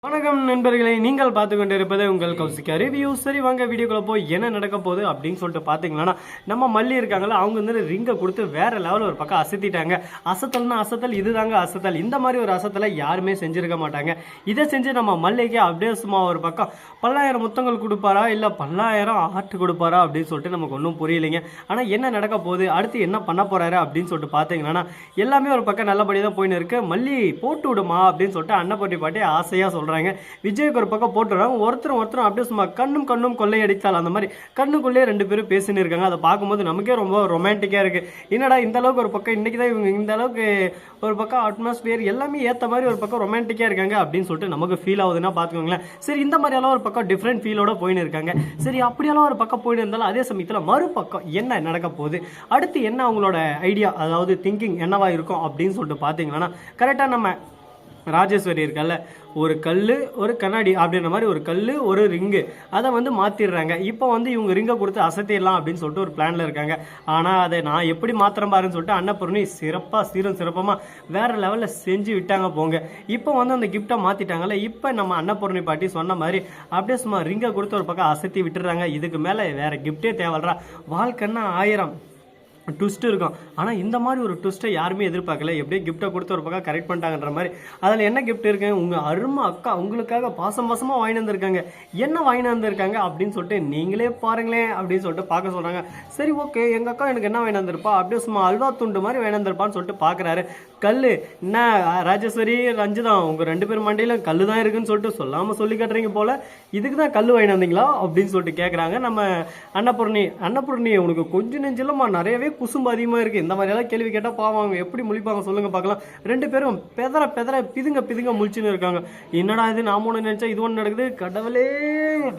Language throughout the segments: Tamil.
வணக்கம் நண்பர்களை, நீங்கள் பார்த்து கொண்டு இருப்பது உங்கள் கௌசிகா ரிவ்யூ. சரி வாங்க வீடியோக்குள்ள போய் என்ன நடக்க போகுது அப்படின்னு சொல்லிட்டு பார்த்தீங்கன்னா, நம்ம மல்லி இருக்காங்களா, அவங்க வந்து ரிங்கை கொடுத்து வேற லெவலில் ஒரு பக்கம் அசத்திட்டாங்க. அசத்தல்னா அசத்தல், இதுதாங்க அசத்தல். இந்த மாதிரி ஒரு அசத்தலை யாருமே செஞ்சிருக்க மாட்டாங்க. இதை செஞ்சு நம்ம மல்லிக்கு அப்படியே சும்மா ஒரு பக்கம் 10,000 முத்தங்கள் கொடுப்பாரா இல்லை 10,000 ஆட்டு கொடுப்பாரா அப்படின்னு சொல்லிட்டு நமக்கு ஒன்றும் புரியலைங்க. ஆனால் என்ன நடக்க போகுது, அடுத்து என்ன பண்ண போறாரு அப்படின்னு சொல்லிட்டு பார்த்தீங்கன்னா, எல்லாமே ஒரு பக்கம் நல்லபடியாக தான் போயின்னு இருக்கு. மல்லி போட்டு விடுமா அப்படின்னு சொல்லிட்டு அன்னப்பட்டி பாட்டி ஆசையாக சொல்றாங்க. விஜய்க்கு ஒரு பக்கம் போட்டுறாங்க. ஒருத்தரும் அப்படியே சும்மா கண்ணும் கொள்ளையடித்தால் அந்த மாதிரி கண்ணுக்குள்ளேயே ரெண்டு பேரும் பேசின்னு இருக்காங்க. அதை பார்க்கும்போது நமக்கே ரொம்ப ரொமான்டிக்கா இருக்கு. என்னடா இந்த அளவுக்கு ஒரு பக்கம் இன்னைக்கு தான் இவங்க இந்த அளவுக்கு ஒரு பக்கம் அட்மாஸ்பியர் எல்லாமே ஏற்ற மாதிரி ஒரு பக்கம் ரொமான்டிக்கா இருக்காங்க அப்படின்னு சொல்லிட்டு நமக்கு ஃபீல் ஆகுதுன்னா பார்த்துக்கோங்களேன். சரி, இந்த மாதிரியெல்லாம் ஒரு பக்கம் டிஃப்ரெண்ட் ஃபீலோட போயின்னு இருக்காங்க. சரி, அப்படியெல்லாம் ஒரு பக்கம் போயிட்டு இருந்தாலும் அதே சமயத்தில் மறுபக்கம் என்ன நடக்க போகுது, அடுத்து என்ன அவங்களோட ஐடியா, அதாவது திங்கிங் என்னவா இருக்கும் அப்படின்னு சொல்லிட்டு பார்த்தீங்கன்னா, கரெக்டாக நம்ம ராஜேஸ்வரி இருக்கல்ல, ஒரு கல் ஒரு கண்ணாடி அப்படின்ற மாதிரி ஒரு கல் ஒரு ரிங்கு அதை வந்து மாற்றிடுறாங்க. இப்போ வந்து இவங்க ரிங்கை கொடுத்து அசத்திடலாம் அப்படின்னு சொல்லிட்டு ஒரு பிளானில் இருக்காங்க. ஆனால் அதை நான் எப்படி மாத்திரம் பாருன்னு சொல்லிட்டு அன்னபூர்ணி சிறப்பமாக வேற லெவலில் செஞ்சு விட்டாங்க போங்க. இப்போ வந்து அந்த கிஃப்டை மாற்றிட்டாங்கல்ல, இப்போ நம்ம அன்னபூர்ணி பாட்டி சொன்ன மாதிரி அப்படியே சும்மா ரிங்கை கொடுத்து ஒரு பக்கம் அசத்தி விட்டுறாங்க. இதுக்கு மேலே வேற கிஃப்டே தேவைல்றா, வாழ்க்கைன்னா 1000 ட்விஸ்ட் இருக்கும். ஆனால் இந்த மாதிரி ஒரு ட்விஸ்ட்டை யாருமே எதிர்பார்க்கல. எப்படியே கிஃப்ட்டை கொடுத்து ஒரு பக்கம் கரெக்ட் பண்ணிட்டாங்கன்ற மாதிரி. அதில் என்ன கிஃப்ட் இருக்கு, உங்கள் அருமை அக்கா உங்களுக்காக பாசமாக வாங்கிட்டு வந்திருக்காங்க. என்ன வாங்கிட்டு வந்திருக்காங்க அப்படின்னு சொல்லிட்டு நீங்களே பாருங்களேன் அப்படின்னு சொல்லிட்டு பார்க்க சொல்கிறாங்க. சரி, ஓகே, எங்கள் அக்கா எனக்கு என்ன வாங்கிட்டு வந்திருப்பா, அப்படியே சும்மா அல்வா துண்டு மாதிரி வாங்கிட்டு வந்திருப்பான்னு சொல்லிட்டு பார்க்குறாரு. கல் என்ன ராஜேஸ்வரி ரஞ்சிதம் உங்கள் ரெண்டு பேர் மண்டையில் கல் தான் இருக்குன்னு சொல்லிட்டு சொல்லாமல் சொல்லி கட்டுறீங்க போல, இதுக்கு தான் கல் வாங்கிட்டு வந்தீங்களா அப்படின்னு சொல்லிட்டு கேட்குறாங்க நம்ம அன்னபூர்ணி உனக்கு கொஞ்சம் நெஞ்சிலமா நிறையவே குசும்பு அதிகமாக இருக்குது. இந்த மாதிரியெல்லாம் கேள்வி கேட்டால் பாவாங்க எப்படி முழிப்பாங்க சொல்லுங்க பார்க்கலாம். ரெண்டு பேரும் பெதற பிதுங்க முழிச்சுன்னு இருக்காங்க. என்னடா இது, நாம ஒன்று நினைச்சா இது ஒன்று நடக்குது, கடவுளே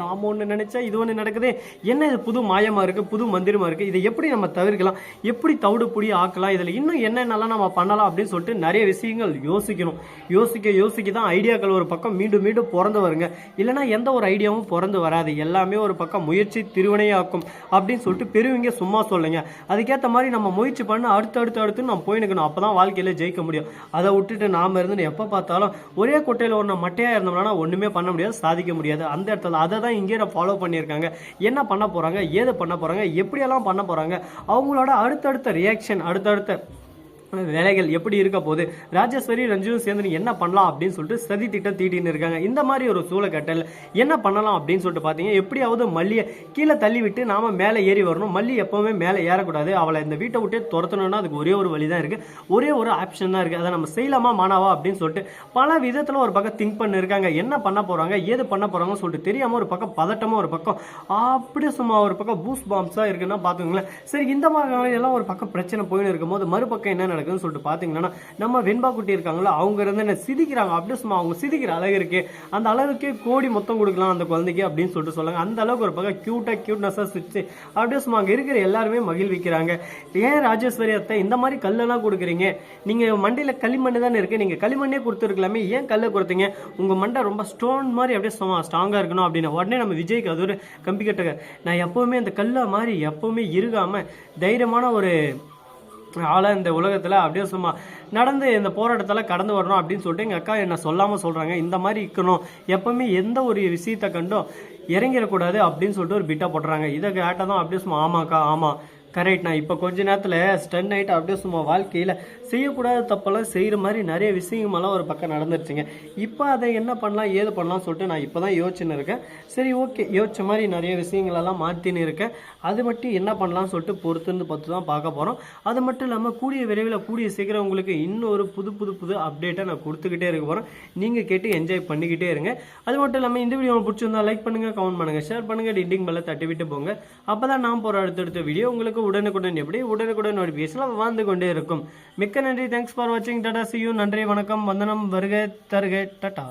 நாம ஒன்று நினைச்சா இது ஒன்று நடக்குது, என்ன இது புது மாயமாக இருக்குது, புது மந்திரமாக இருக்குது, இதை எப்படி நம்ம தவிர்க்கலாம், எப்படி தவிடு புடி ஆக்கலாம், இதில் இன்னும் என்னென்னலாம் நம்ம பண்ணலாம் அப்படின்னு சொல்லிட்டு நிறைய விஷயங்கள் யோசிக்கணும். யோசிக்க தான் ஐடியாக்கள் ஒரு பக்கம் மீண்டும் பிறந்து வருங்க. இல்லைனா எந்த ஒரு ஐடியாவும் பிறந்து வராது. எல்லாமே ஒரு பக்கம் முயற்சி திருவினையாக்கும் அப்படின்னு சொல்லிட்டு பெருவிங்க சும்மா சொல்லுங்க. அதுக்கேற்ற மாதிரி நம்ம முயற்சி பண்ண அடுத்து நம்ம போயினுக்கணும். அப்பதான் வாழ்க்கையில ஜெயிக்க முடியும். அதை விட்டுட்டு நாம இருந்து எப்ப பார்த்தாலும் ஒரே கொட்டையில ஒரு மட்டையா இருந்தோம்னா ஒண்ணுமே பண்ண முடியாது, சாதிக்க முடியாது. அந்த இடத்துல அதை தான் இங்கே ஃபாலோ பண்ணியிருக்காங்க. என்ன பண்ண போறாங்க, ஏது பண்ண போறாங்க, எப்படியெல்லாம் பண்ண போறாங்க, அவங்களோட அடுத்தடுத்த ரியாக்ஷன், அடுத்தடுத்த வேலைகள் எப்படி இருக்க போது, ராஜேஸ்வரி ரஞ்சிதும் சேர்ந்து என்ன பண்ணலாம் அப்படின்னு சொல்லிட்டு சதி திட்டம் தீட்டின்னு இருக்காங்க. இந்த மாதிரி ஒரு சூழக்கட்டல் என்ன பண்ணலாம் அப்படின்னு சொல்லிட்டு பார்த்தீங்க, எப்படியாவது மல்லியை கீழே தள்ளி விட்டு நாம மேலே ஏறி வரணும். மல்லி எப்பவுமே மேலே ஏறக்கூடாது. அவளை இந்த வீட்டை விட்டே துரத்தணும்னா அதுக்கு ஒரே ஒரு வழி தான் இருக்கு, ஒரே ஒரு ஆப்ஷன் தான் இருக்கு. அதை நம்ம செய்யலாமா மானாவா அப்படின்னு சொல்லிட்டு பல விதத்தில் ஒரு பக்கம் திங்க் பண்ணி இருக்காங்க. என்ன பண்ண போறாங்க, ஏது பண்ண போறாங்கன்னு சொல்லிட்டு தெரியாம ஒரு பக்கம் பதட்டமா, ஒரு பக்கம் அப்படியே சும்மா ஒரு பக்கம் பூஸ் பாம்ஸா இருக்குன்னா பாத்துங்களேன். சரி, இந்த மாதிரி எல்லாம் ஒரு பக்கம் பிரச்சனை போயின்னு இருக்கும் போது மறுபக்கம் என்ன சொல்லிட்டு பாத்தீங்கன்னா, நம்ம வெண்பா குட்டி இருக்காங்களா, அவங்க இருந்து என்ன சிரிக்கிறாங்க. அப்படியே சும்மா அவங்க சிரிக்கிற அழகு இருக்கு, அந்த அளவுக்கு கோடி மொத்தம் கொடுக்கலாம் அந்த குழந்தைக்கு அப்படின்னு சொல்லிட்டு சொல்லுங்க. அந்த அளவுக்கு ஒரு பக்கம் கியூட்னஸா சிரிச்சு அப்படியே சும்மா அங்க இருக்கிற எல்லாருமே மகிழ்விக்கிறாங்க. ஏன் ராஜேஸ்வரி அத்தை இந்த மாதிரி கல்லெல்லாம் கொடுக்குறீங்க, நீங்க மண்டையில களிமண் தானே இருக்கு, நீங்க களிமண்ணே கொடுத்துருக்கலாமே, ஏன் கல்லை கொடுத்தீங்க, உங்க மண்டை ரொம்ப ஸ்டோன் மாதிரி அப்படியே ஸ்ட்ராங்கா இருக்கணும் அப்படின்னு. உடனே நம்ம விஜய்க்கு அது ஒரு கம்பி கட்டுங்க, நான் எப்பவுமே அந்த கல்லை மாதிரி எப்பவுமே இருக்காம தைரியமான ஒரு ஆளா இந்த உலகத்துல அப்படியே சும்மா நடந்து இந்த போராட்டத்தில் கடந்து வரணும் அப்படின்னு சொல்லிட்டு எங்கள் அக்கா என்ன சொல்லாமல் சொல்கிறாங்க. இந்த மாதிரி இருக்கணும், எப்பவுமே எந்த ஒரு விஷயத்தை கண்டும் இறங்கிடக்கூடாது அப்படின்னு சொல்லிட்டு ஒரு பிட்டா போடுறாங்க. இதை கேட்டதும் அப்படியே சும்மா ஆமாக்கா ஆமாம் கரெக்ட், நான் இப்போ கொஞ்ச நேரத்தில் ஸ்டன் ஆகிட்டு அப்படியே சும்மா வாழ்க்கையில் செய்யக்கூடாத தப்பெல்லாம் செய்கிற மாதிரி நிறைய விஷயமெல்லாம் ஒரு பக்கம் நடந்துருச்சுங்க. இப்போ அதை என்ன பண்ணலாம் ஏது பண்ணலாம் சொல்லிட்டு நான் இப்போ தான் யோசிச்சுன்னு இருக்கேன். சரி, ஓகே, யோசிச்ச மாதிரி நிறைய விஷயங்களெல்லாம் மாற்றின்னு இருக்கேன். அது மட்டும் என்ன பண்ணலாம்னு சொல்லிட்டு பொறுத்துன்னு பார்த்து தான் பார்க்க போகிறோம். அது மட்டும் இல்லாமல் கூடிய விரைவில் கூடிய சீக்கிரம் உங்களுக்கு இன்னொரு புது அப்டேட்டை நான் கொடுத்துக்கிட்டே இருக்க போகிறேன். நீங்கள் கேட்டு என்ஜாய் பண்ணிக்கிட்டே இருங்க. அது மட்டும் இல்லாமல் இந்த வீடியோ பிடிச்சிருந்தா லைக் பண்ணுங்கள், கமெண்ட் பண்ணுங்கள், ஷேர் பண்ணுங்கள், டிண்டிங் பெல்லை தட்டி விட்டு போங்க. அப்போ தான் நான் போகிற அடுத்தடுத்த வீடியோ உங்களுக்கு உடனுக்குடன் நோட்டிஃபிகேஷன் வந்து கொண்டே இருக்கும். மிக்க நன்றி. தேங்க்ஸ் ஃபார் வாட்சிங். Tata, see you. நன்றி, வணக்கம், வந்தனம், வருக தருக, டாடா.